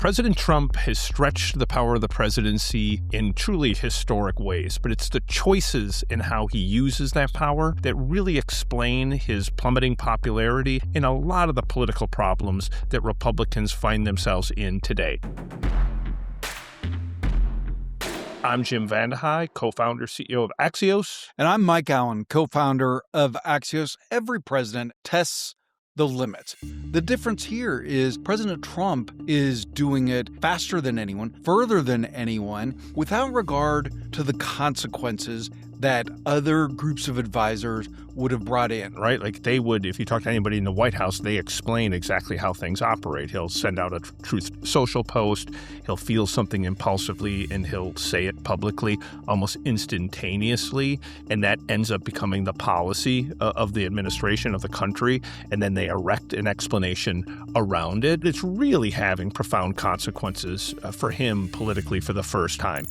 President Trump has stretched the power of the presidency in truly historic ways, but it's the choices in how he uses that power that really explain his plummeting popularity and a lot of the political problems that Republicans find themselves in today. I'm Jim VandeHei, co-founder, CEO of Axios. And I'm Mike Allen, co-founder of Axios. Every president tests the limits. The difference here is President Trump is doing it faster than anyone, further than anyone, without regard to the consequences that other groups of advisors would have brought in. Right? Like they would, if you talk to anybody in the White House, they explain exactly how things operate. He'll send out a Truth Social post, he'll feel something impulsively, and he'll say it publicly almost instantaneously. And that ends up becoming the policy of the administration of the country. And then they erect an explanation around it. It's really having profound consequences for him politically for the first time.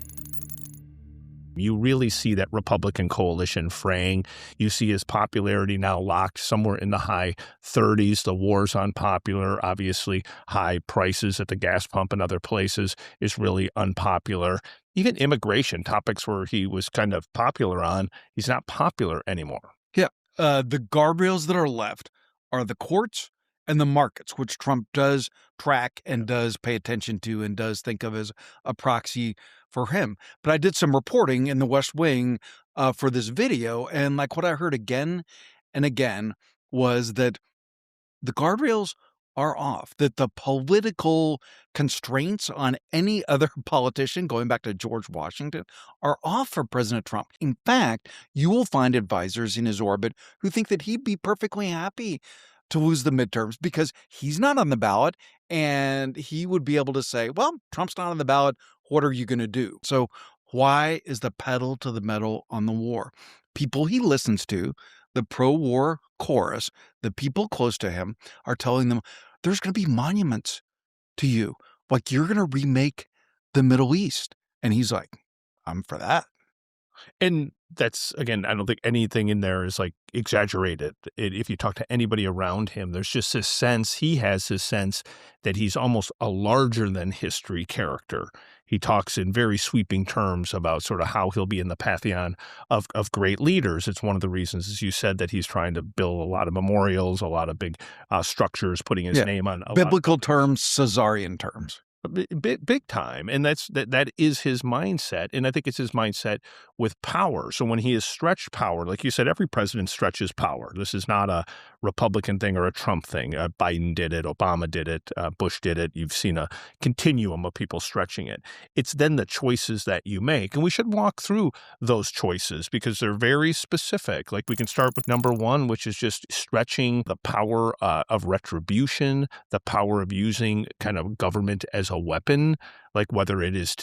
You really see that Republican coalition fraying. You see his popularity now locked somewhere in the high 30s. The war's unpopular. Obviously, high prices at the gas pump and other places is really unpopular. Even immigration, topics where he was kind of popular on, he's not popular anymore. Yeah. The guardrails that are left are the courts and the markets, which Trump does track and does pay attention to and does think of as a proxy for him. But I did some reporting in the West Wing for this video, and like what I heard again and again was that the guardrails are off, that the political constraints on any other politician, going back to George Washington, are off for President Trump. In fact, you will find advisors in his orbit who think that he'd be perfectly happy to lose the midterms because he's not on the ballot, and he would be able to say, well, Trump's not on the ballot. What are you going to do? So why is the pedal to the metal on the war? People he listens to, the pro-war chorus, the people close to him are telling them there's going to be monuments to you. Like you're going to remake the Middle East. And he's like, I'm for that. And that's, again, I don't think anything in there is like exaggerated. If you talk to anybody around him, there's just this sense, he has this sense that he's almost a larger than history character. He talks in very sweeping terms about sort of how he'll be in the pantheon of great leaders. It's one of the reasons, as you said, that he's trying to build a lot of memorials, a lot of big structures, putting his name on biblical terms, Caesarian terms. Big time. And that is his mindset. And I think it's his mindset with power. So when he has stretched power, like you said, every president stretches power. This is not a Republican thing or a Trump thing. Biden did it. Obama did it. Bush did it. You've seen a continuum of people stretching it. It's then the choices that you make. And we should walk through those choices because they're very specific. Like we can start with number one, which is just stretching the power of retribution, the power of using kind of government as a weapon, like whether it is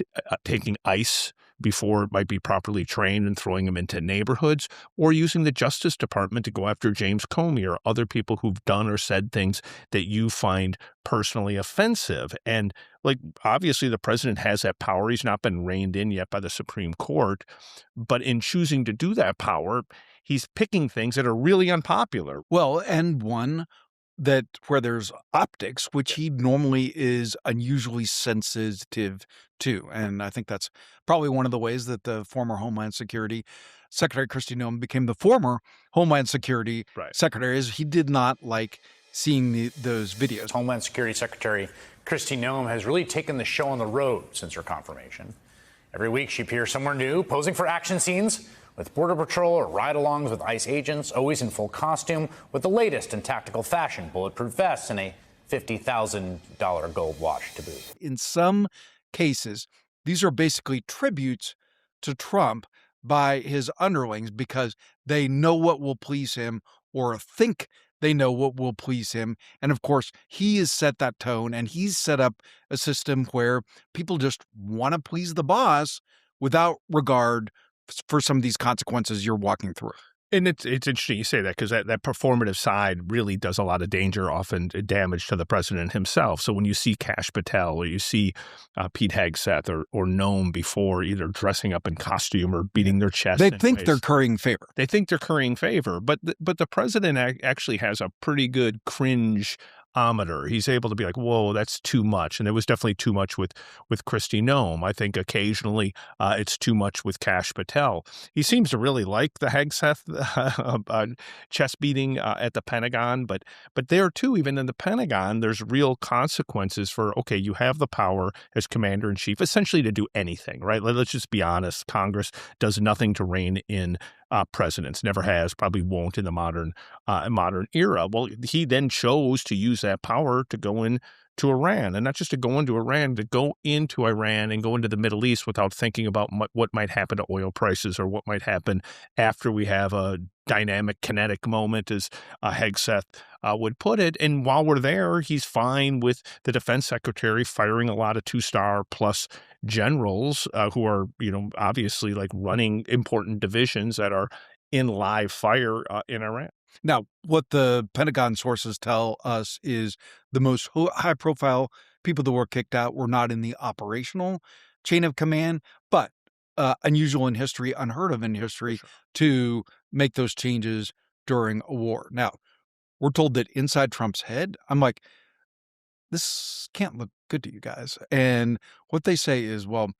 taking ICE before it might be properly trained and throwing them into neighborhoods, or using the Justice Department to go after James Comey or other people who've done or said things that you find personally offensive. And like, obviously the president has that power. He's not been reined in yet by the Supreme Court, but in choosing to do that power, he's picking things that are really unpopular. Well, and one that where there's optics, which he normally is unusually sensitive to. And I think that's probably one of the ways that the former Homeland Security Secretary Kristi Noem became the former Homeland Security Secretary, is he did not like seeing those videos. Homeland Security Secretary Kristi Noem has really taken the show on the road since her confirmation. Every week she appears somewhere new, posing for action scenes with Border Patrol or ride-alongs with ICE agents, always in full costume, with the latest in tactical fashion, bulletproof vests, and a $50,000 gold watch to boot. In some cases, these are basically tributes to Trump by his underlings because they know what will please him or think they know what will please him. And of course, he has set that tone, and he's set up a system where people just want to please the boss without regard for some of these consequences you're walking through. And it's interesting you say that because that performative side really does a lot of danger, often damage to the president himself. So when you see Kash Patel or you see Pete Hegseth or Noam before either dressing up in costume or beating their chest, they think they're currying favor. They think they're currying favor. But the president actually has a pretty good cringe He's able to be like, whoa, that's too much. And it was definitely too much with Kristi Noem. I think occasionally it's too much with Kash Patel. He seems to really like the Hegseth chest beating at the Pentagon. But there, too, even in the Pentagon, there's real consequences for, okay, you have the power as commander-in-chief essentially to do anything, right? Let's just be honest. Congress does nothing to rein in presidents, never has, probably won't in the modern era. Well, he then chose to use that power to go into Iran, and not just to go into Iran, to go into Iran and go into the Middle East without thinking about what might happen to oil prices or what might happen after we have a dynamic kinetic moment, as Hegseth would put it. And while we're there, he's fine with the defense secretary firing a lot of 2-star plus generals who are, obviously like running important divisions that are in live fire in Iran. Now, what the Pentagon sources tell us is the most high-profile people that were kicked out were not in the operational chain of command, but unusual in history, unheard of in history, to make those changes during a war. Now, we're told that inside Trump's head, I'm like, this can't look good to you guys. And what they say is, well,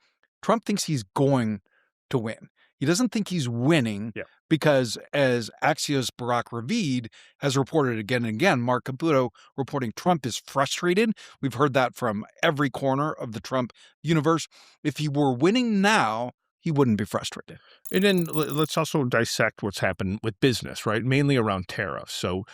Trump thinks he's going to win. He doesn't think he's winning because, as Axios' Barack Ravid has reported again and again, Mark Caputo reporting Trump is frustrated. We've heard that from every corner of the Trump universe. If he were winning now, he wouldn't be frustrated. And then let's also dissect what's happened with business, right? Mainly around tariffs. So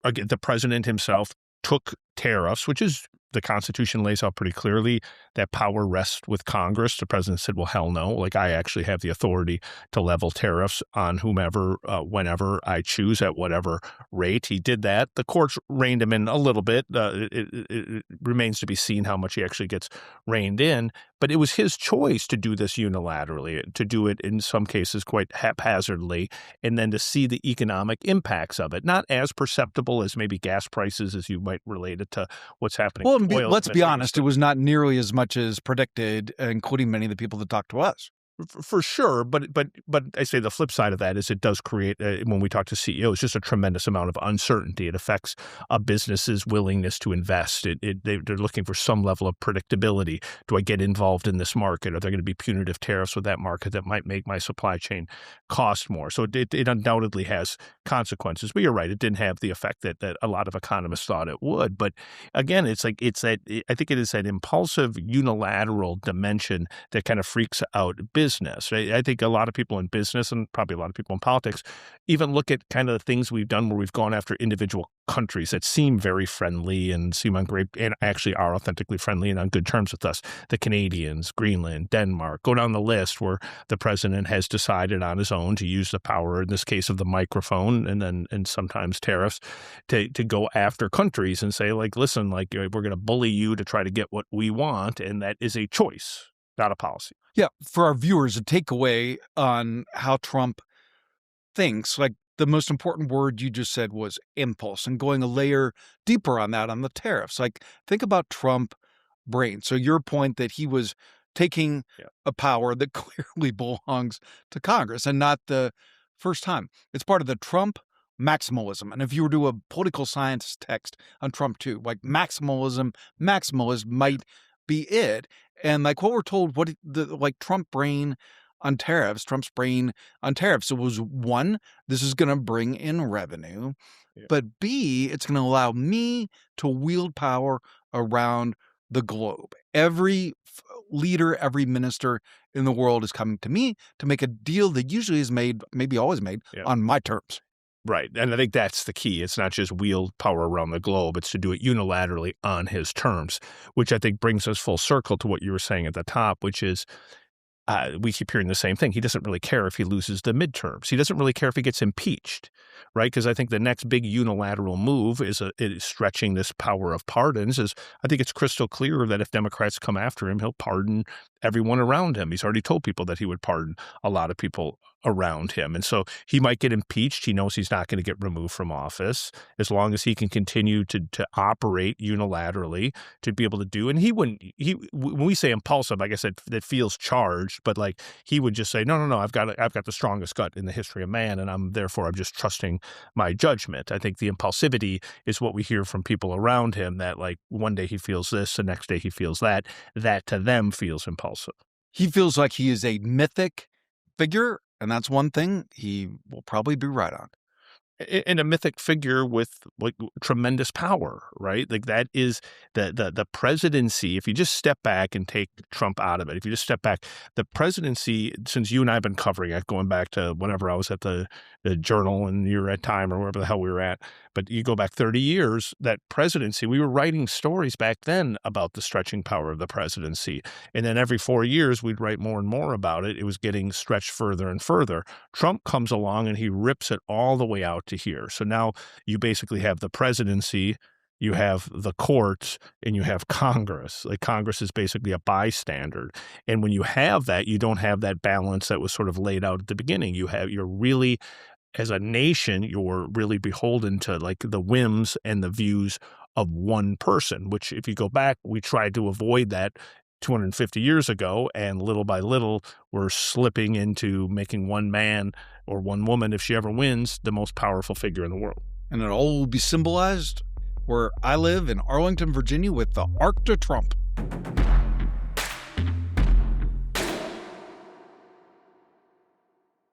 again, the president himself took tariffs, which is the Constitution lays out pretty clearly that power rests with Congress. The president said, well, hell no. Like, I actually have the authority to level tariffs on whomever, whenever I choose at whatever rate. He did that. The courts reined him in a little bit. It remains to be seen how much he actually gets reined in. But it was his choice to do this unilaterally, to do it in some cases quite haphazardly, and then to see the economic impacts of it, not as perceptible as maybe gas prices as you might relate it to what's happening. Well, let's be honest, it was not nearly as much as predicted, including many of the people that talked to us. For sure, but I say the flip side of that is it does create, when we talk to CEOs, just a tremendous amount of uncertainty. It affects a business's willingness to invest. They're looking for some level of predictability. Do I get involved in this market? Are there going to be punitive tariffs with that market that might make my supply chain cost more? So it undoubtedly has consequences. But you're right, it didn't have the effect that a lot of economists thought it would. But again, I think it is that impulsive unilateral dimension that kind of freaks out business. Right? I think a lot of people in business and probably a lot of people in politics even look at kind of the things we've done where we've gone after individual countries that seem very friendly and seem on great and actually are authentically friendly and on good terms with us. The Canadians, Greenland, Denmark, go down the list where the president has decided on his own to use the power, in this case of the microphone and sometimes tariffs, to go after countries and say, like, listen, like, we're going to bully you to try to get what we want. And that is a choice, not a policy. Yeah, for our viewers, a takeaway on how Trump thinks, like the most important word you just said was impulse, and going a layer deeper on that, on the tariffs. Like, think about Trump brain. So your point that he was taking a power that clearly belongs to Congress, and not the first time. It's part of the Trump maximalism. And if you were to do a political science text on Trump too, like maximalism might be it. And like what we're told, Trump's brain on tariffs, it was one, this is going to bring in revenue, but B, it's going to allow me to wield power around the globe. Every leader, every minister in the world is coming to me to make a deal that usually is made, maybe always made, on my terms. Right. And I think that's the key. It's not just wield power around the globe. It's to do it unilaterally on his terms, which I think brings us full circle to what you were saying at the top, which is we keep hearing the same thing. He doesn't really care if he loses the midterms. He doesn't really care if he gets impeached, right? Because I think the next big unilateral move is stretching this power of pardons. I think it's crystal clear that if Democrats come after him, he'll pardon everyone around him. He's already told people that he would pardon a lot of people around him. And so he might get impeached. He knows he's not going to get removed from office as long as he can continue to operate unilaterally to be able to do. And when we say impulsive, I guess that feels charged, but like he would just say, no, I've got the strongest gut in the history of man. And I'm just trusting my judgment. I think the impulsivity is what we hear from people around him, that like one day he feels this, the next day he feels that to them feels impulsive. He feels like he is a mythic figure, and that's one thing he will probably be right on. And a mythic figure with like tremendous power, right? Like that is the presidency. If you just step back and take Trump out of it, if you just step back, the presidency, since you and I have been covering it, going back to whenever I was at the Journal and you were at Time or wherever the hell we were at, but you go back 30 years, that presidency, we were writing stories back then about the stretching power of the presidency. And then every 4 years, we'd write more and more about it. It was getting stretched further and further. Trump comes along and he rips it all the way out to here. So now you basically have the presidency, you have the courts, and you have Congress. Like Congress is basically a bystander. And when you have that, you don't have that balance that was sort of laid out at the beginning. You're really, as a nation, you're really beholden to like the whims and the views of one person, which if you go back, we tried to avoid that 250 years ago, and little by little, we're slipping into making one man or one woman, if she ever wins, the most powerful figure in the world. And it all will be symbolized where I live in Arlington, Virginia, with the Arc to Trump.